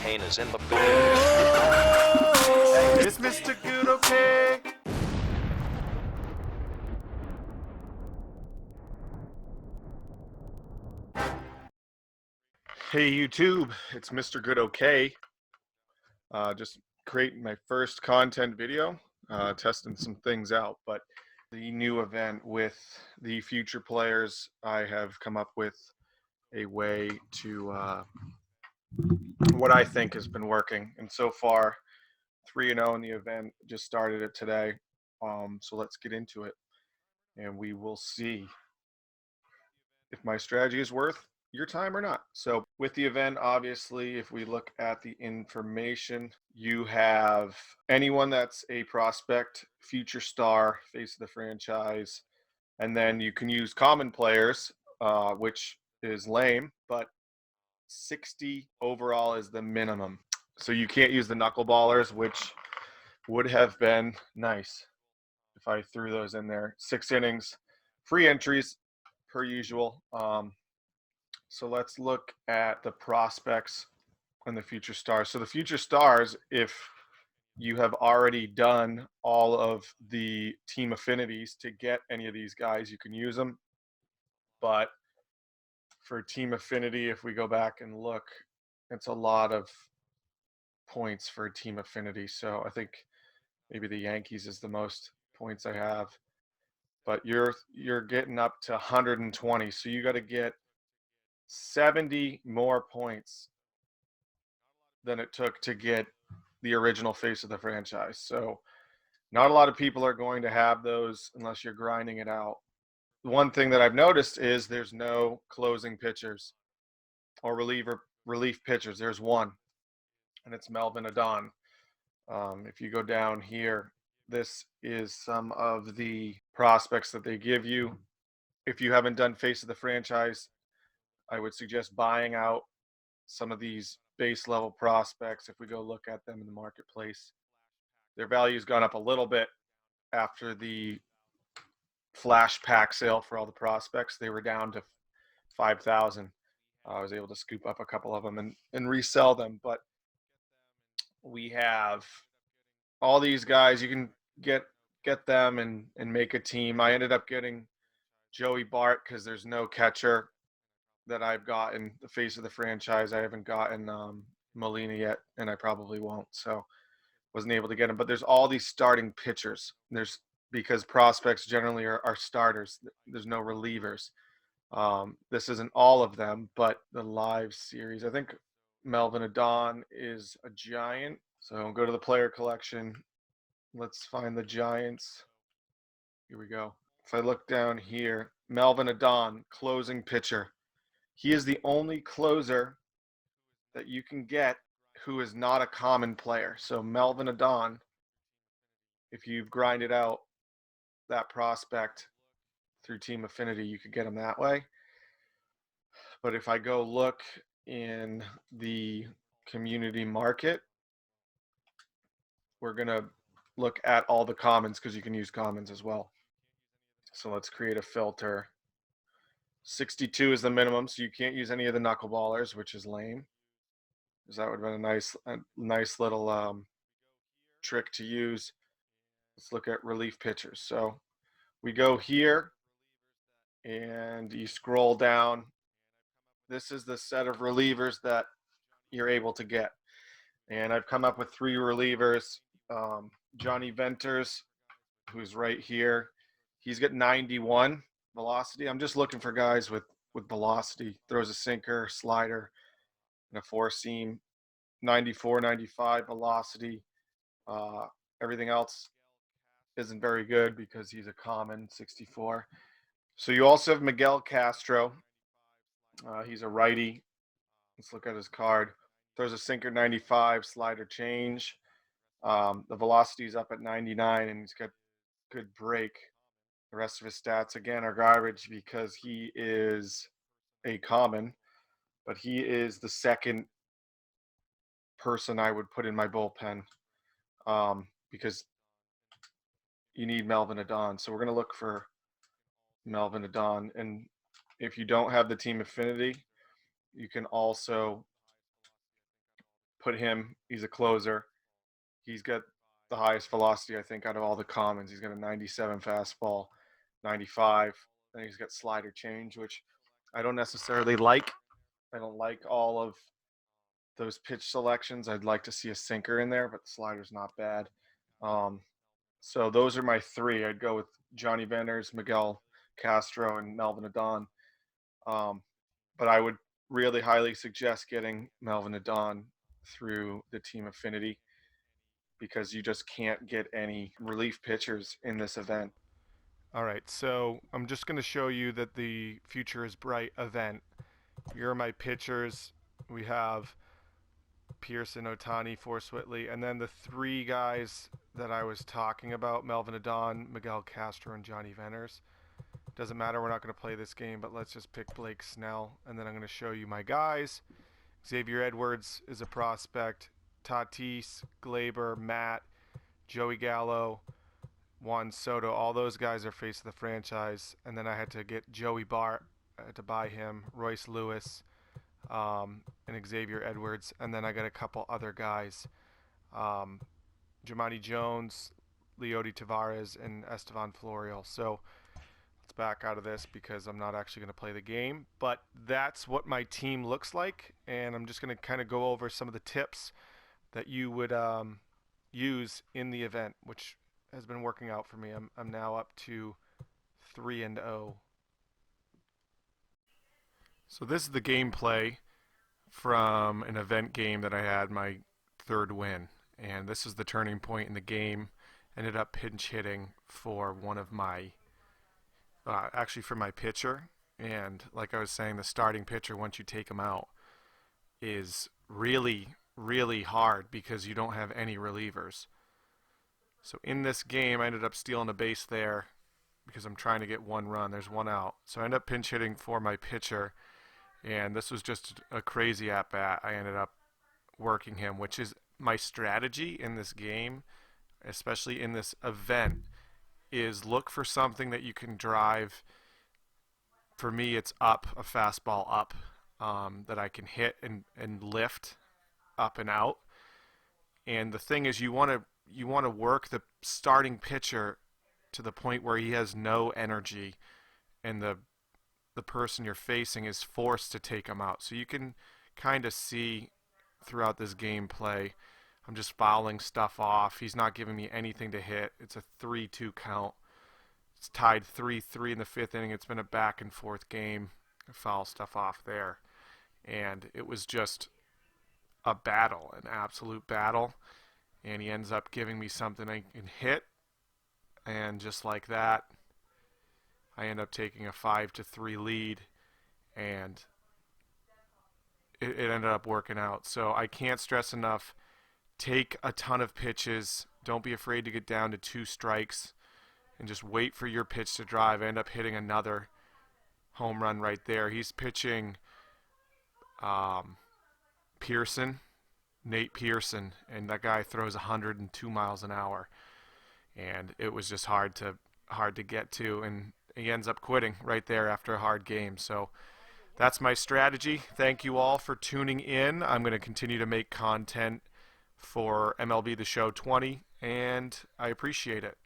cocaine is in the It's Mr. Good Okay. Hey YouTube, it's Mr. Good Okay. Just creating my first content video, testing some things out. But the new event with the future players, I have come up with a way to what I think has been working. And so far, 3-0 in the event. Just started it today. So let's get into it, and we will see if my strategy is worth your time or not. So with the event, obviously, if we look at the information, you have anyone that's a prospect, future star, face of the franchise, and then you can use common players, which is lame, but 60 overall is the minimum. So you can't use the knuckleballers, which would have been nice if I threw those in there. 6 innings, free entries per usual. So let's look at the prospects and the future stars. So the future stars, if you have already done all of the team affinities to get any of these guys, you can use them. But for team affinity, if we go back and look, it's a lot of points for team affinity. So I think maybe the Yankees is the most points I have. But you're getting up to 120. So you got to get 70 more points than it took to get the original face of the franchise. So not a lot of people are going to have those unless you're grinding it out. One thing that I've noticed is there's no closing pitchers or relief pitchers. There's one, and it's Melvin Adon. If you go down here, this is some of the prospects that they give you. If you haven't done face of the franchise, I would suggest buying out some of these base level prospects. If we go look at them in the marketplace, their value's gone up a little bit after the flash pack sale for all the prospects. They were down to 5,000. I was able to scoop up a couple of them and resell them. But we have all these guys. You can get them and make a team. I ended up getting Joey Bart because there's no catcher that I've gotten the face of the franchise. I haven't gotten Molina yet, and I probably won't. So wasn't able to get him. But there's all these starting pitchers. There's because prospects generally are starters. There's no relievers. This isn't all of them, but the live series. I think Melvin Adon is a Giant. So go to the player collection. Let's find the Giants. Here we go. If I look down here, Melvin Adon, closing pitcher. He is the only closer that you can get who is not a common player. So Melvin Adon, if you've grinded out that prospect through team affinity, you could get him that way. But if I go look in the community market, we're going to look at all the commons because you can use commons as well. So let's create a filter. 62 is the minimum, so you can't use any of the knuckleballers, which is lame. Because that would have been a nice little trick to use. Let's look at relief pitchers. So we go here, and you scroll down. This is the set of relievers that you're able to get. And I've come up with 3 relievers. Johnny Venters, who's right here, he's got 91 velocity. I'm just looking for guys with velocity. Throws a sinker, slider, and a 4-seam. 94, 95 velocity. Everything else isn't very good because he's a common 64. So you also have Miguel Castro. He's a righty. Let's look at his card. Throws a sinker, 95, slider change. The velocity is up at 99, and he's got good break. The rest of his stats, again, are garbage because he is a common, but he is the second person I would put in my bullpen because you need Melvin Adon. So we're going to look for Melvin Adon. And if you don't have the team affinity, you can also put him. He's a closer. He's got the highest velocity, I think, out of all the commons. He's got a 97 fastball, 95. And he's got slider change, which I don't necessarily like. I don't like all of those pitch selections. I'd like to see a sinker in there, but the slider's not bad. Um, so those are my three. I'd go with Johnny Venters, Miguel Castro, and Melvin Adon. Um, but I would really highly suggest getting Melvin Adon through the team affinity because you just can't get any relief pitchers in this event. All right, so I'm just going to show you that the Future is Bright event. Here are my pitchers. We have Pearson, Otani, Forrest Whitley, and then the three guys that I was talking about, Melvin Adon, Miguel Castro, and Johnny Venters. Doesn't matter, we're not going to play this game, but let's just pick Blake Snell, and then I'm going to show you my guys. Xavier Edwards is a prospect. Tatis, Glaber, Matt, Joey Gallo, Juan Soto, all those guys are face of the franchise. And then I had to get Joey Bart, I had to buy him, Royce Lewis, and Xavier Edwards. And then I got a couple other guys, Jamani Jones, Leody Tavares, and Estevan Florial. So let's back out of this because I'm not actually going to play the game. But that's what my team looks like. And I'm just going to kind of go over some of the tips that you would use in the event, which has been working out for me. I'm now up to 3-0. So this is the gameplay from an event game that I had my third win, and this is the turning point in the game. Ended up pinch hitting for one of my actually for my pitcher, and like I was saying, the starting pitcher, once you take him out, is really hard because you don't have any relievers. So in this game, I ended up stealing a base there because I'm trying to get one run. There's one out. So I ended up pinch hitting for my pitcher, and this was just a crazy at-bat. I ended up working him, which is my strategy in this game, especially in this event, is look for something that you can drive. For me, it's up, a fastball up, that I can hit and lift up and out. And the thing is, you want to work the starting pitcher to the point where he has no energy, and the person you're facing is forced to take him out. So you can kind of see throughout this gameplay, I'm just fouling stuff off. He's not giving me anything to hit. It's a 3-2 count. It's tied 3-3 in the fifth inning. It's been a back and forth game. I foul stuff off there. And it was just a battle, an absolute battle. And he ends up giving me something I can hit. And just like that, I end up taking a 5-3 lead. And it ended up working out. So I can't stress enough, take a ton of pitches. Don't be afraid to get down to 2 strikes. And just wait for your pitch to drive. I end up hitting another home run right there. He's pitching Pearson, Nate Pearson, and that guy throws 102 miles an hour. And it was just hard to get to, and he ends up quitting right there after a hard game. So that's my strategy. Thank you all for tuning in. I'm going to continue to make content for MLB The Show 20, and I appreciate it.